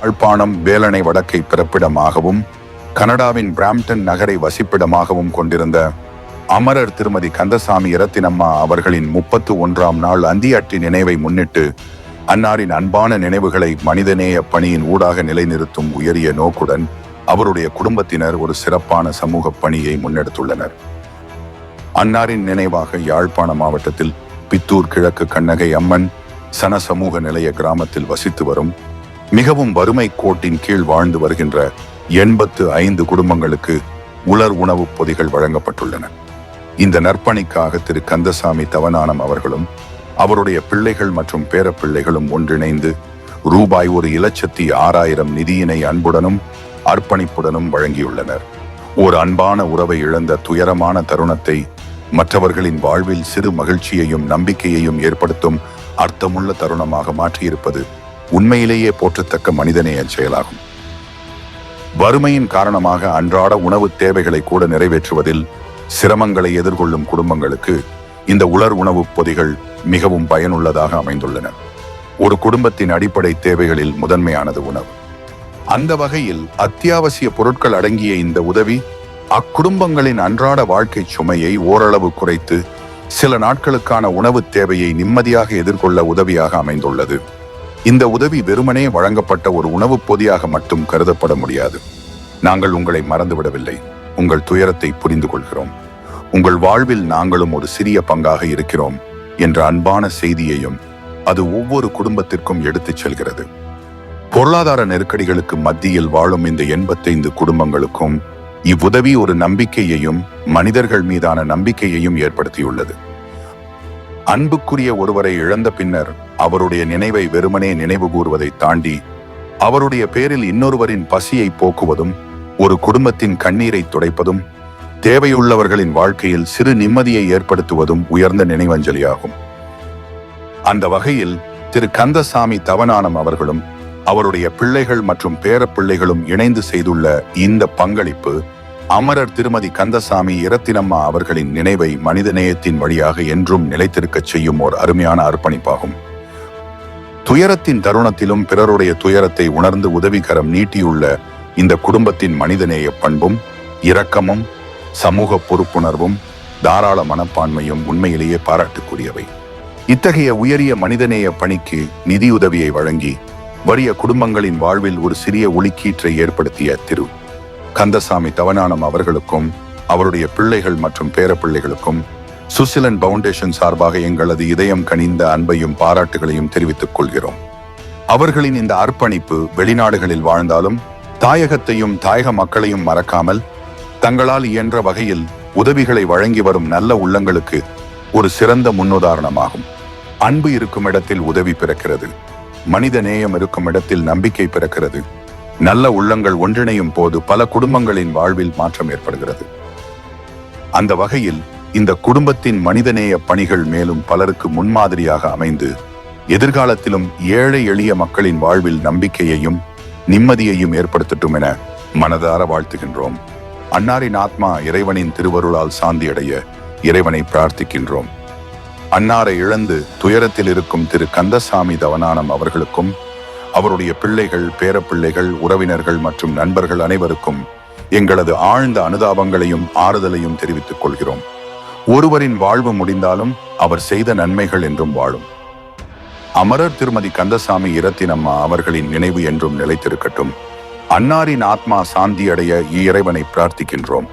யாழ்ப்பாணம் வேலணை வடக்கை பிறப்பிடமாகவும் கனடாவின் பிராம்டன் நகரை வசிப்பிடமாகவும் கொண்டிருந்த அமரர் திருமதி கந்தசாமி இரத்தினம்மா அவர்களின் 31ஆம் நாள் அந்தியாற்றி நினைவை முன்னிட்டு அன்னாரின் அன்பான நினைவுகளை மனிதநேய பணியின் ஊடாக நிலைநிறுத்தும் உயரிய நோக்குடன் அவருடைய குடும்பத்தினர் ஒரு சிறப்பான சமூக பணியை முன்னெடுத்துள்ளனர். அன்னாரின் நினைவாக யாழ்ப்பாண மாவட்டத்தில் பித்தூர் கிழக்கு கண்ணகை அம்மன் சன சமூக நிலைய கிராமத்தில் வசித்து வரும் மிகவும் வறுமை கோட்டின் கீழ் வாழ்ந்து வருகின்ற 85 குடும்பங்களுக்கு உலர் உணவுப் பொதிகள் வழங்கப்பட்டுள்ளன. இந்த நற்பணிக்காக திரு கந்தசாமி தவனானம் அவர்களும் அவருடைய பிள்ளைகள் மற்றும் பேரப்பிள்ளைகளும் ஒன்றிணைந்து ரூபாய் 1,06,000 நிதியினை அன்புடனும் அர்ப்பணிப்புடனும் வழங்கியுள்ளனர். ஒரு அன்பான உறவை இழந்த துயரமான தருணத்தை மற்றவர்களின் வாழ்வில் சிறு மகிழ்ச்சியையும் நம்பிக்கையையும் ஏற்படுத்தும் அர்த்தமுள்ள தருணமாக மாற்றியிருப்பது உண்மையிலேயே போற்றத்தக்க மனிதநேய செயலாகும். வறுமையின் காரணமாக அன்றாட உணவு தேவைகளை கூட நிறைவேற்றுவதில் சிரமங்களை எதிர்கொள்ளும் குடும்பங்களுக்கு இந்த உலர் உணவுப் பொதிகள் மிகவும் பயனுள்ளதாக அமைந்துள்ளன. ஒரு குடும்பத்தின் அடிப்படை தேவைகளில் முதன்மையானது உணவு. அந்த வகையில் அத்தியாவசிய பொருட்கள் அடங்கிய இந்த உதவி அக்குடும்பங்களின் அன்றாட வாழ்க்கை சுமையை ஓரளவு குறைத்து சில நாட்களுக்கான உணவு தேவையை நிம்மதியாக எதிர்கொள்ள உதவியாக அமைந்துள்ளது. இந்த உதவி வெறுமனே வழங்கப்பட்ட ஒரு உணவுப் பொதியாக மட்டும் கருதப்பட முடியாது. நாங்கள் உங்களை மறந்துவிடவில்லை. உங்கள் துயரத்தை புரிந்து கொள்கிறோம். உங்கள் வாழ்வில் நாங்களும் ஒரு சிறிய பங்காக இருக்கிறோம் என்ற அன்பான செய்தியையும் அது ஒவ்வொரு குடும்பத்திற்கும் எடுத்துச் செல்கிறது. பொருளாதார நெருக்கடிகளுக்கு மத்தியில் வாழும் இந்த 85 குடும்பங்களுக்கும் இவ்வுதவி ஒரு நம்பிக்கையையும் மனிதர்கள் மீதான நம்பிக்கையையும் ஏற்படுத்தியுள்ளது. அன்புக்குரிய ஒருவரை இழந்த பின்னர் அவருடைய நினைவை வெறுமனே நினைவு கூறுவதை தாண்டி அவருடைய பேரில் இன்னொருவரின் பசியை போக்குவதும் ஒரு குடும்பத்தின் கண்ணீரை துடைப்பதும் தேவையுள்ளவர்களின் வாழ்க்கையில் சிறு நிம்மதியை ஏற்படுத்துவதும் உயர்ந்த நினைவஞ்சலியாகும். அந்த வகையில் திரு கந்தசாமி தவனானம் அவர்களும் அவருடைய பிள்ளைகள் மற்றும் பேரப்பிள்ளைகளும் இணைந்து செய்துள்ள இந்த பங்களிப்பு அமரர் திருமதி கந்தசாமி இரத்தினம்மா அவர்களின் நினைவை மனிதநேயத்தின் வழியாக என்றும் நிலைத்திருக்கச் செய்யும் ஒரு அருமையான அர்ப்பணிப்பாகும். துயரத்தின் தருணத்திலும் பிறருடைய துயரத்தை உணர்ந்து உதவிகரம் நீட்டியுள்ள இந்த குடும்பத்தின் மனிதநேய பண்பும் இரக்கமும் சமூக பொறுப்புணர்வும் தாராள மனப்பான்மையும் உண்மையிலேயே பாராட்டுக்குரியவை. இத்தகைய உயரிய மனிதநேய பணிக்கு நிதியுதவியை வழங்கி வறிய குடும்பங்களின் வாழ்வில் ஒரு சிறிய ஒளிக்கீற்றை ஏற்படுத்திய திரு கந்தசாமி தவனானம் அவர்களுக்கும் அவருடைய பிள்ளைகள் மற்றும் பேரப்பிள்ளைகளுக்கும் சுசிலன் பவுண்டேஷன் சார்பாக எங்களது இதயம் கனிந்த அன்பையும் பாராட்டுகளையும் தெரிவித்துக் கொள்கிறோம். அவர்களின் இந்த அர்ப்பணிப்பு வெளிநாடுகளில் வாழ்ந்தாலும் தாயகத்தையும் தாயக மக்களையும் மறக்காமல் தங்களால் இயன்ற வகையில் உதவிகளை வழங்கி வரும் நல்ல உள்ளங்களுக்கு ஒரு சிறந்த முன்னுதாரணமாகும். அன்பு இருக்கும் இடத்தில் உதவி பிறக்கிறது. மனித நேயம் இருக்கும் இடத்தில் நம்பிக்கை பிறக்கிறது. நல்ல உள்ளங்கள் ஒன்றிணையும் போது பல குடும்பங்களின் வாழ்வில் மாற்றம் ஏற்படுகிறது. அந்த வகையில் இந்த குடும்பத்தின் மனிதநேய பணிகள் மேலும் பலருக்கு முன்மாதிரியாக அமைந்து எதிர்காலத்திலும் ஏழை எளிய மக்களின் வாழ்வில் நம்பிக்கையையும் நிம்மதியையும் ஏற்படுத்தட்டும் என மனதார வாழ்த்துகின்றோம். அன்னாரின் ஆத்மா இறைவனின் திருவருளால் சாந்தியடைய இறைவனை பிரார்த்திக்கின்றோம். அன்னாரை இழந்து துயரத்தில் இருக்கும் திரு கந்தசாமி தவனானம் அவர்களுக்கும் அவருடைய பிள்ளைகள், பேரப்பிள்ளைகள், உறவினர்கள் மற்றும் நண்பர்கள் அனைவருக்கும் எங்களது ஆழ்ந்த அனுதாபங்களையும் ஆறுதலையும் தெரிவித்துக் கொள்கிறோம். ஒருவரின் வாழ்வு முடிந்தாலும் அவர் செய்த நன்மைகள் என்றும் வாழும். அமரர் திருமதி கந்தசாமி இரத்தினம்மா அவர்களின் நினைவு என்றும் நிலைத்திருக்கட்டும். அன்னாரின் ஆத்மா சாந்தி அடைய இறைவனை பிரார்த்திக்கின்றோம்.